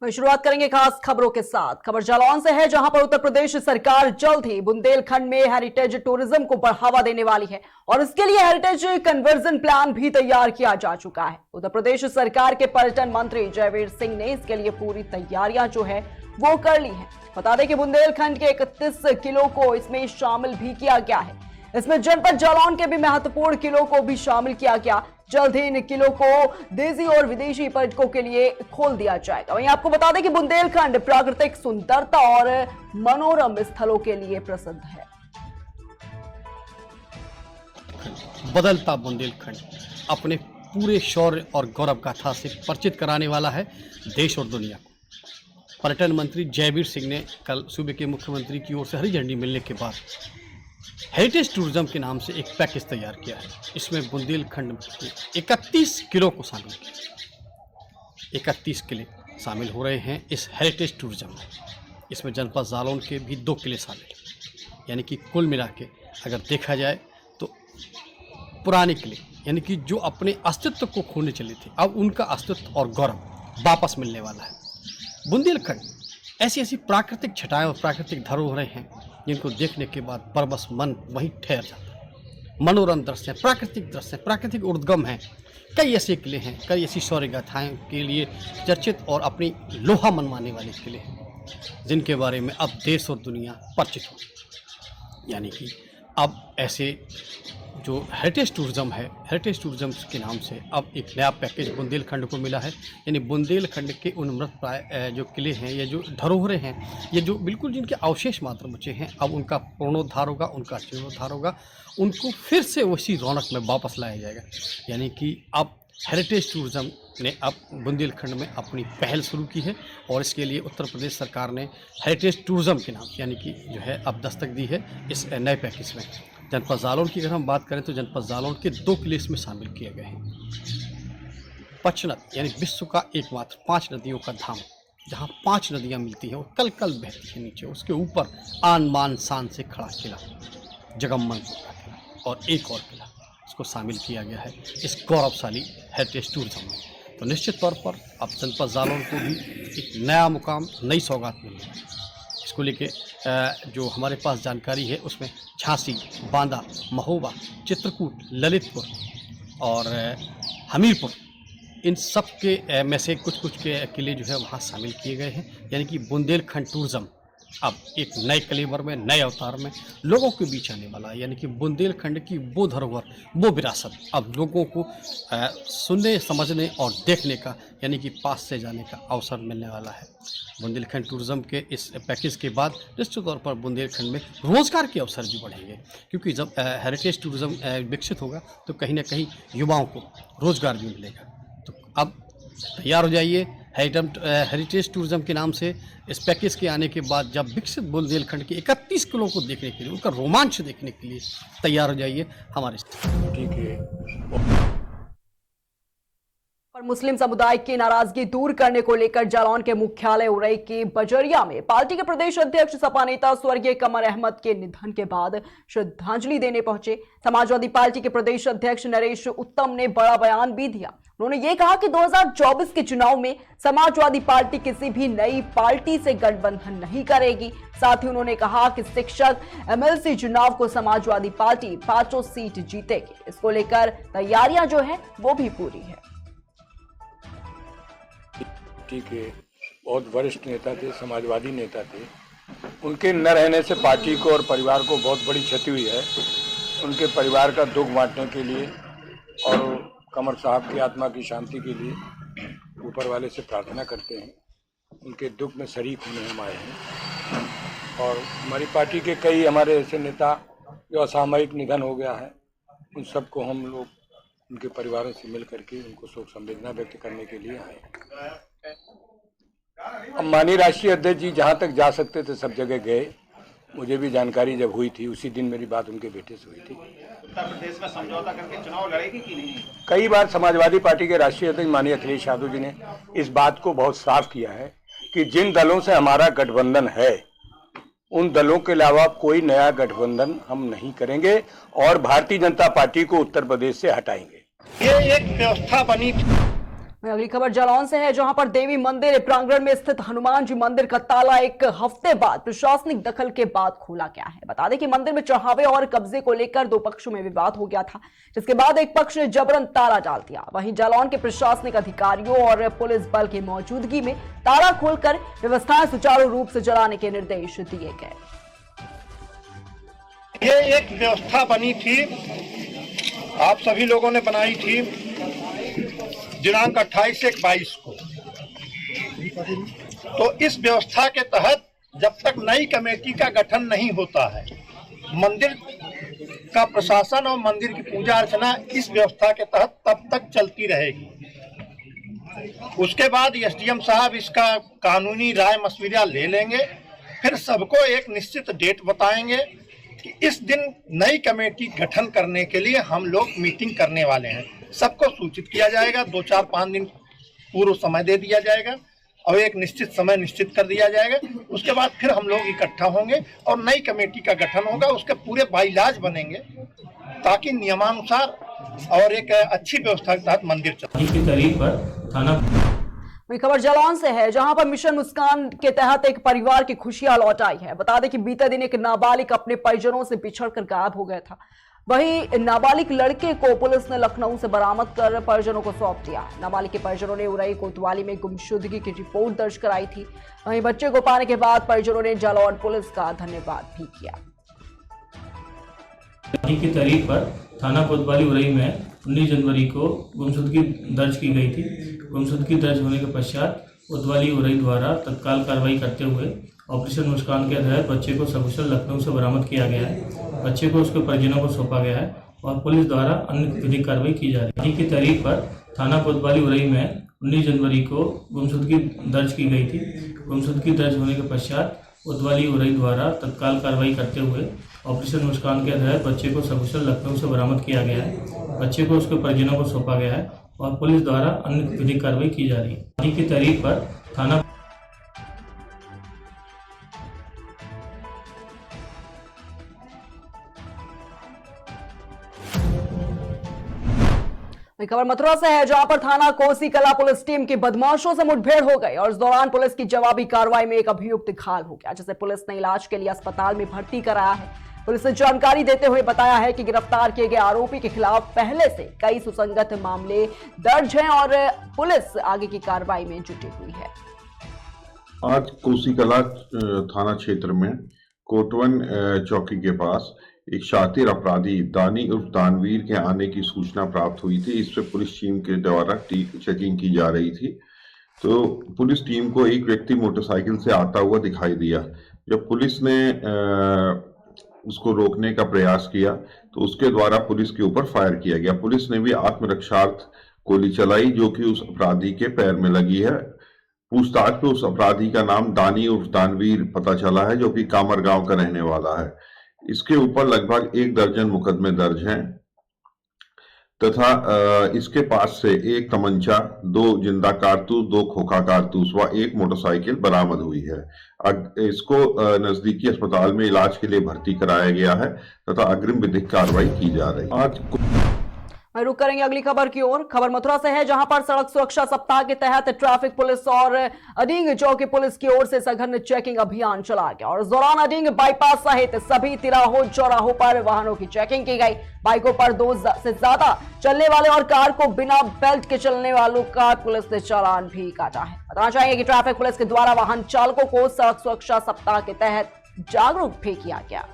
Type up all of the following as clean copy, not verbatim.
वहीं शुरुआत करेंगे खास खबरों के साथ। खबर जालौन से है, जहां पर उत्तर प्रदेश सरकार जल्द ही बुंदेलखंड में हेरिटेज टूरिज्म को बढ़ावा देने वाली है और इसके लिए हेरिटेज कन्वर्जन प्लान भी तैयार किया जा चुका है। उत्तर प्रदेश सरकार के पर्यटन मंत्री जयवीर सिंह ने इसके लिए पूरी तैयारियां जो है वो कर ली है। बता दें कि बुंदेलखंड के 31 किलो को इसमें शामिल भी किया गया है। इसमें जनपद जालौन के भी महत्वपूर्ण किलो को भी शामिल किया गया। जल्द ही इन किलो को देसी और विदेशी पर्यटकों के लिए खोल दिया जाएगा। वहीं आपको बता दें कि बुंदेलखंड प्राकृतिक सुंदरता और मनोरम स्थलों के लिए प्रसिद्ध है। बदलता बुंदेलखंड अपने पूरे शौर्य और गौरव गाथा से परिचित कराने वाला है देश और दुनिया को। पर्यटन मंत्री जयवीर सिंह ने कल सूबे के मुख्यमंत्री की ओर से हरी झंडी मिलने के बाद हेरिटेज टूरिज्म के नाम से एक पैकेज तैयार किया है। इसमें बुंदेलखंड में 31 किलो को शामिल किया। 31 किले शामिल हो रहे हैं इस हेरिटेज टूरिज्म में। इसमें जनपद जालौन के भी 2 किले शामिल हैं, यानी कि कुल मिला के अगर देखा जाए तो पुराने किले, यानी कि जो अपने अस्तित्व को खोने चले थे, अब उनका अस्तित्व और गौरव वापस मिलने वाला है। बुंदेलखंड ऐसी ऐसी प्राकृतिक छटाएं और प्राकृतिक धरोहरें हैं जिनको देखने के बाद बरबस मन वहीं ठहर जाता है। मनोरम दृश्य, प्राकृतिक दृश्य, प्राकृतिक उद्गम हैं। कई ऐसे किले हैं, कई ऐसी शौर्य गाथाएं के लिए चर्चित और अपनी लोहा मनवाने वाले किले हैं, जिनके बारे में अब देश और दुनिया परिचित हो। यानी कि अब ऐसे जो हेरिटेज टूरिज्म है, हेरिटेज टूरिज्म के नाम से अब एक नया पैकेज बुंदेलखंड को मिला है। यानी बुंदेलखंड के उन मृतप्राय जो किले हैं, ये जो धरोहरें हैं, ये जो बिल्कुल जिनके अवशेष मात्र बचे हैं, अब उनका पुनरुद्धार होगा, उनका जीर्णोद्धार होगा, उनको फिर से उसी रौनक में वापस लाया जाएगा। यानी कि अब हेरिटेज टूरिज्म ने अब बुंदेलखंड में अपनी पहल शुरू की है और इसके लिए उत्तर प्रदेश सरकार ने हेरिटेज टूरिज्म के नाम यानी कि जो है अब दस्तक दी है इस नए पैकेज में। जनपद जालौन की अगर हम बात करें तो जनपद जालौन के 2 किले इसमें शामिल किए गए हैं। पचनद यानी विश्व का एकमात्र 5 नदियों का धाम, जहाँ 5 नदियाँ मिलती हैं और कल कल बहती है नीचे, उसके ऊपर आन बान शान से खड़ा किला जगमनपुर का किला और एक और किला इसको शामिल किया गया है इस गौरवशाली हेरिटेज टूरिज्म में। तो निश्चित तौर पर अब जनपद जालौन को भी एक नया मुकाम, नई सौगात मिली है। इसको लेके जो हमारे पास जानकारी है उसमें झांसी, बांदा, महोबा, चित्रकूट, ललितपुर और हमीरपुर, इन सब के में से कुछ कुछ के किले जो है वहाँ शामिल किए गए हैं। यानी कि बुंदेलखंड टूरिज्म अब एक नए कलेवर में, नए अवतार में लोगों के बीच आने वाला है। यानी कि बुंदेलखंड की वो धरोहर, वो विरासत अब लोगों को सुनने, समझने और देखने का, यानी कि पास से जाने का अवसर मिलने वाला है। बुंदेलखंड टूरिज्म के इस पैकेज के बाद निश्चित तौर पर बुंदेलखंड में रोजगार के अवसर भी बढ़ेंगे, क्योंकि जब हेरिटेज टूरिज्म विकसित होगा तो कहीं ना कहीं युवाओं को रोजगार भी मिलेगा। तो अब तैयार हो जाइए हेरिटेज टूरिज्म के नाम से इस पैकेज के आने के बाद जब विकसित बुंदेलखंड के 31 किलो को देखने के लिए, उनका रोमांच देखने के लिए तैयार हो जाइए हमारे। ठीक है। पर मुस्लिम समुदाय की नाराजगी दूर करने को लेकर जालौन के मुख्यालय उरई के बजरिया में पार्टी के प्रदेश अध्यक्ष सपा नेता स्वर्गीय कमर अहमद के निधन के बाद श्रद्धांजलि देने पहुंचे। समाजवादी पार्टी के प्रदेश अध्यक्ष नरेश उत्तम ने बड़ा बयान भी दिया। उन्होंने ये कहा कि 2024 के चुनाव में समाजवादी पार्टी किसी भी नई पार्टी से गठबंधन नहीं करेगी। साथ ही उन्होंने कहा कि शिक्षक एमएलसी चुनाव को समाजवादी पार्टी 5 सीट जीतेगी। इसको लेकर तैयारियां जो है वो भी पूरी है। ठीक है, बहुत वरिष्ठ नेता थे, समाजवादी नेता थे। उनके न रहने से पार्टी को और परिवार को बहुत बड़ी क्षति हुई है। उनके परिवार का दुख बांटने के लिए और कमर साहब की आत्मा की शांति के लिए ऊपर वाले से प्रार्थना करते हैं। उनके दुख में शरीक होने हम आए हैं। और हमारी पार्टी के कई हमारे ऐसे नेता जो असामयिक निधन हो गया है, उन सबको हम लोग उनके परिवारों से मिल करके उनको शोक संवेदना व्यक्त करने के लिए आए। अब माननीय राष्ट्रीय अध्यक्ष जी जहाँ तक जा सकते थे सब जगह गए। मुझे भी जानकारी जब हुई थी उसी दिन मेरी बात उनके बेटे से हुई थी। उत्तर प्रदेश में समझौता करके चुनाव लड़ेगी कि नहीं? कई बार समाजवादी पार्टी के राष्ट्रीय अध्यक्ष माननीय अखिलेश यादव जी ने इस बात को बहुत साफ किया है कि जिन दलों से हमारा गठबंधन है उन दलों के अलावा कोई नया गठबंधन हम नहीं करेंगे और भारतीय जनता पार्टी को उत्तर प्रदेश से हटाएंगे। ये एक व्यवस्था बनी। अगली खबर जालौन से है, जहां पर देवी मंदिर प्रांगण में स्थित हनुमान जी मंदिर का ताला एक हफ्ते बाद प्रशासनिक दखल के बाद खोला गया है। बता दें कि मंदिर में चढ़ावे और कब्जे को लेकर दो पक्षों में विवाद हो गया था, जिसके बाद एक पक्ष ने जबरन ताला डाल दिया। वहीं जालौन के प्रशासनिक अधिकारियों और पुलिस बल की मौजूदगी में ताला खोलकर व्यवस्थाएं सुचारू रूप से चलाने के निर्देश दिए गए। ये एक व्यवस्था बनी थी, आप सभी लोगों ने बनाई थी दिनांक 28/1/22 को। तो इस व्यवस्था के तहत जब तक नई कमेटी का गठन नहीं होता है, मंदिर का प्रशासन और मंदिर की पूजा अर्चना इस व्यवस्था के तहत तब तक चलती रहेगी। उसके बाद एसडीएम साहब इसका कानूनी राय मशविरा ले लेंगे, फिर सबको एक निश्चित डेट बताएंगे कि इस दिन नई कमेटी गठन करने के लिए हम लोग मीटिंग करने वाले हैं। सबको सूचित किया जाएगा, 2-4-5 दिन पूर्व समय दे दिया जाएगा और एक निश्चित समय निश्चित कर दिया जाएगा। उसके बाद फिर हम लोग इकट्ठा होंगे और नई कमेटी का गठन होगा। उसके पूरे बाइलाज बनेंगे ताकि नियमानुसार और एक अच्छी व्यवस्था के तहत मंदिर चले। की तारीख पर थाना वही खबर जालौन से है, जहां पर मिशन मुस्कान के तहत एक परिवार की खुशियां लौट आई है। बता दें कि बीते दिन एक नाबालिग अपने परिजनों से बिछड़कर गायब हो गया था। वहीं नाबालिग लड़के को पुलिस ने लखनऊ से बरामद कर परिजनों को सौंप दिया। नाबालिग के परिजनों ने उरई कोतवाली में गुमशुदगी की रिपोर्ट दर्ज कराई थी। वहीं बच्चे को पाने के बाद परिजनों ने जालौन पुलिस का धन्यवाद भी किया। की तारीख पर थाना कोतवाली उरई में 19 जनवरी को गुमशुदगी दर्ज की गई थी। गुमशुदगी दर्ज होने के पश्चात कोतवाली उरई द्वारा तत्काल कार्रवाई करते हुए ऑपरेशन मुस्कान के तहत बच्चे को सकुशल लखनऊ से बरामद किया गया है। बच्चे को उसके परिजनों को सौंपा गया है और पुलिस द्वारा अन्य विधिक कार्रवाई की जा रही है। की तारीख पर थाना कोतवाली उरई में 19 जनवरी को गुमशुदगी दर्ज की गई थी। गुमशुदगी दर्ज होने के पश्चात कोतवाली उरई द्वारा तत्काल कार्रवाई करते हुए ऑपरेशन मुस्कान के तहत बच्चे को सकुशल लखनऊ से बरामद किया गया है। बच्चे को उसके परिजनों को सौंपा गया है और पुलिस द्वारा अन्य विधिक कार्रवाई की जा रही है। की तारीख पर थाना खबर मथुरा से है, जहां पर थाना कोसी कला पुलिस टीम की बदमाशों से मुठभेड़ हो गई और इस दौरान पुलिस की जवाबी कार्रवाई में एक अभियुक्त घायल हो गया, जिसे पुलिस ने इलाज के लिए अस्पताल में भर्ती कराया है। पुलिस ने जानकारी देते हुए बताया है कि गिरफ्तार किए गए आरोपी के खिलाफ पहले से कई सुसंगत मामले दर्ज हैं और पुलिस आगे की कार्रवाई में जुटी हुई है। आज कोसी कला थाना क्षेत्र में कोटवन चौकी के पास एक शातिर अपराधी दानी उर्फ दानवीर के आने की सूचना प्राप्त हुई थी। इस पर पुलिस टीम के द्वारा चेकिंग की जा रही थी, तो पुलिस टीम को एक व्यक्ति मोटरसाइकिल से आता हुआ दिखाई दिया। जब पुलिस ने उसको रोकने का प्रयास किया तो उसके द्वारा पुलिस के ऊपर फायर किया गया। पुलिस ने भी आत्मरक्षार्थ गोली चलाई, जो कि उस अपराधी के पैर में लगी है। पूछताछ पे उस अपराधी का नाम दानी उर्फ दानवीर पता चला है, जो कि कामर गांव का रहने वाला है। इसके ऊपर लगभग 1 दर्जन मुकदमे दर्ज हैं तथा इसके पास से एक तमंचा, 2 जिंदा कारतूस, 2 खोखा कारतूस व 1 मोटरसाइकिल बरामद हुई है। इसको नजदीकी अस्पताल में इलाज के लिए भर्ती कराया गया है तथा अग्रिम विधिक कार्रवाई की जा रही है। आज रुक करेंगे अगली खबर की ओर। खबर मथुरा से है, जहां पर सड़क सुरक्षा सप्ताह के तहत ट्रैफिक पुलिस और अडींग चौकी पुलिस की ओर से सघन चेकिंग अभियान चलाया गया और इस दौरान अडींग बाईपास सहित सभी तिराहों चौराहों पर वाहनों की चेकिंग की गई। बाइकों पर 2 से ज्यादा चलने वाले और कार को बिना बेल्ट के चलने वालों का पुलिस ने चालान भी काटा है। बताना चाहेंगे कि ट्रैफिक पुलिस के द्वारा वाहन चालकों को सड़क सुरक्षा सप्ताह के तहत जागरूक भी किया गया।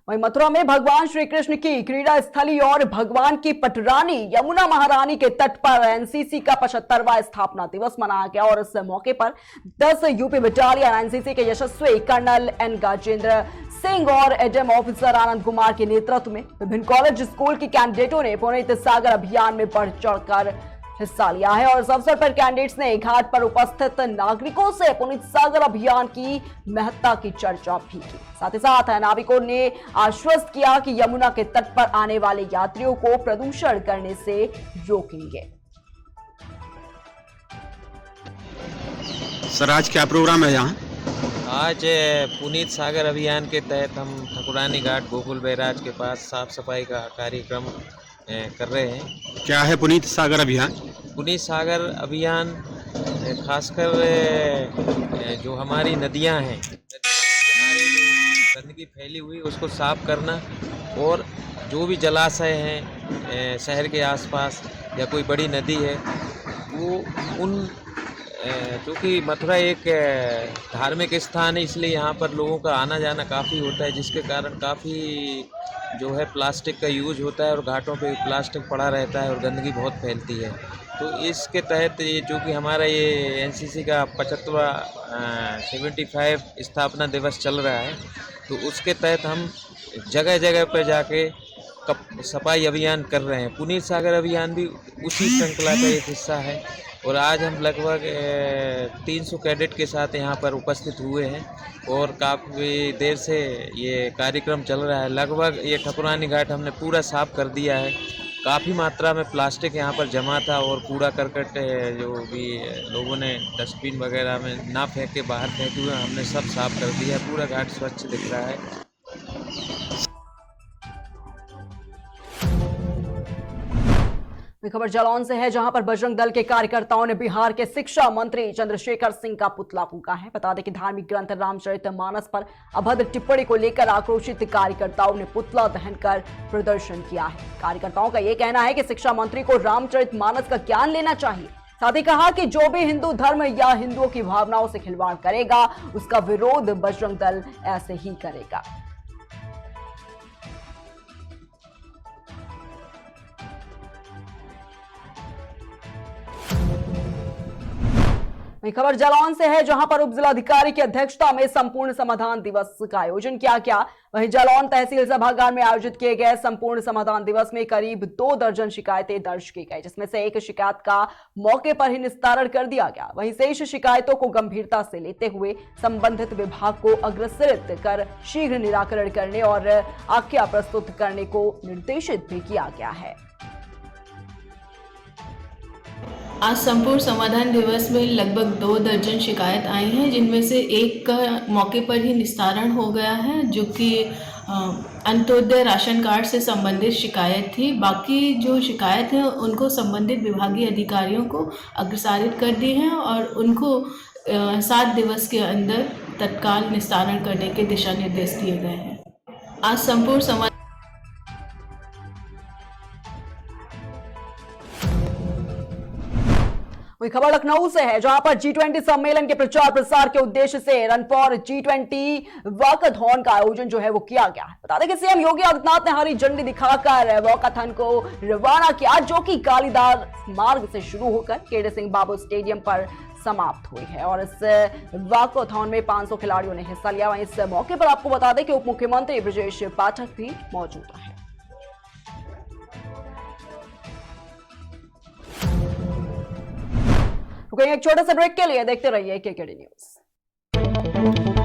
वहीं मथुरा में भगवान श्री कृष्ण की क्रीड़ा स्थली और भगवान की पटरानी यमुना महारानी के तट पर एनसीसी का 75वां स्थापना दिवस मनाया गया और इस मौके पर 10 यूपी बटालियन एनसीसी के यशस्वी कर्नल एन गाजेंद्र सिंह और एडम ऑफिसर आनंद कुमार के नेतृत्व में विभिन्न कॉलेज स्कूल के कैंडिडेटों ने पुनीत सागर अभियान में बढ़ चढ़कर हिस्सा लिया है और इस अवसर पर कैंडिडेट्स ने घाट पर उपस्थित नागरिकों से पुनीत सागर अभियान की महत्ता की चर्चा भी की। साथ ही साथ नाविकों ने आश्वस्त किया कि यमुना के तट पर आने वाले यात्रियों को प्रदूषण करने से रोकेंगे। सर आज क्या प्रोग्राम है यहाँ? आज पुनीत सागर अभियान के तहत हम ठकुरानी घाट गोकुल बैराज के पास साफ सफाई का कार्यक्रम कर रहे हैं। क्या है पुनीत सागर अभियान? पुनीत सागर अभियान खासकर जो हमारी नदियां हैं, गंदगी फैली हुई उसको साफ करना, और जो भी जलाशय हैं शहर के आसपास या कोई बड़ी नदी है, वो उन क्योंकि मथुरा एक धार्मिक स्थान है, इसलिए यहाँ पर लोगों का आना जाना काफ़ी होता है, जिसके कारण काफ़ी जो है प्लास्टिक का यूज होता है और घाटों पे प्लास्टिक पड़ा रहता है और गंदगी बहुत फैलती है। तो इसके तहत ये जो कि हमारा ये एनसीसी का 75 स्थापना दिवस चल रहा है, तो उसके तहत हम जगह जगह पर जाके सफाई अभियान कर रहे हैं। पुनीत सागर अभियान भी उसी श्रृंखला का एक हिस्सा है, और आज हम लगभग 300 कैडेट के साथ यहाँ पर उपस्थित हुए हैं और काफ़ी देर से ये कार्यक्रम चल रहा है। लगभग ये ठकुरानी घाट हमने पूरा साफ कर दिया है। काफ़ी मात्रा में प्लास्टिक यहाँ पर जमा था और कूड़ा करकट जो भी लोगों ने डस्टबिन वगैरह में ना फेंक के बाहर फेंके हुए, हमने सब साफ कर दिया। पूरा घाट स्वच्छ दिख रहा है। खबर जालौन से है, जहां पर बजरंग दल के कार्यकर्ताओं ने बिहार के शिक्षा मंत्री चंद्रशेखर सिंह का पुतला फूंका है। बता दें कि धार्मिक ग्रंथ रामचरितमानस पर अभद्र टिप्पणी को लेकर आक्रोशित कार्यकर्ताओं ने पुतला दहनकर प्रदर्शन किया है। कार्यकर्ताओं का यह कहना है कि शिक्षा मंत्री को रामचरितमानस का ज्ञान लेना चाहिए। साथ ही कहा कि जो भी हिंदू धर्म या हिंदुओं की भावनाओं से खिलवाड़ करेगा, उसका विरोध बजरंग दल ऐसे ही करेगा। खबर जालौन से है, जहां पर उप जिलाधिकारी की अध्यक्षता में संपूर्ण समाधान दिवस का आयोजन किया गया। वहीं जालौन तहसील सभागार में आयोजित किए गए संपूर्ण समाधान दिवस में करीब 2 दर्जन शिकायतें दर्ज की गई, जिसमें से एक शिकायत का मौके पर ही निस्तारण कर दिया गया। वहीं शेष शिकायतों को गंभीरता से लेते हुए संबंधित विभाग को अग्रसरित कर शीघ्र निराकरण करने और आख्या प्रस्तुत करने को निर्देशित भी किया गया है। आज संपूर्ण समाधान दिवस में लगभग 2 दर्जन शिकायत आई हैं, जिनमें से एक का मौके पर ही निस्तारण हो गया है, जो कि अंत्योदय राशन कार्ड से संबंधित शिकायत थी। बाकी जो शिकायत है उनको संबंधित विभागीय अधिकारियों को अग्रसारित कर दी हैं और उनको 7 दिवस के अंदर तत्काल निस्तारण करने के दिशा निर्देश दिए गए हैं। आज संपूर्ण समाधान वही खबर लखनऊ से है, जहां पर G20 सम्मेलन के प्रचार प्रसार के उद्देश्य से रन फॉर G20 वॉकाथॉन का आयोजन जो है वो किया गया। बता दें कि सीएम योगी आदित्यनाथ ने हरी झंडी दिखाकर वॉकाथॉन को रवाना किया, जो कि कालीदास मार्ग से शुरू होकर केडे सिंह बाबू स्टेडियम पर समाप्त हुई है। और इस वॉकाथॉन में 500 खिलाड़ियों ने हिस्सा लिया। वहीं इस मौके पर आपको बता दें कि उप मुख्यमंत्री ब्रजेश पाठक भी मौजूद है। रुकेंगे एक छोटे से ब्रेक के लिए, देखते रहिए केकेडी न्यूज।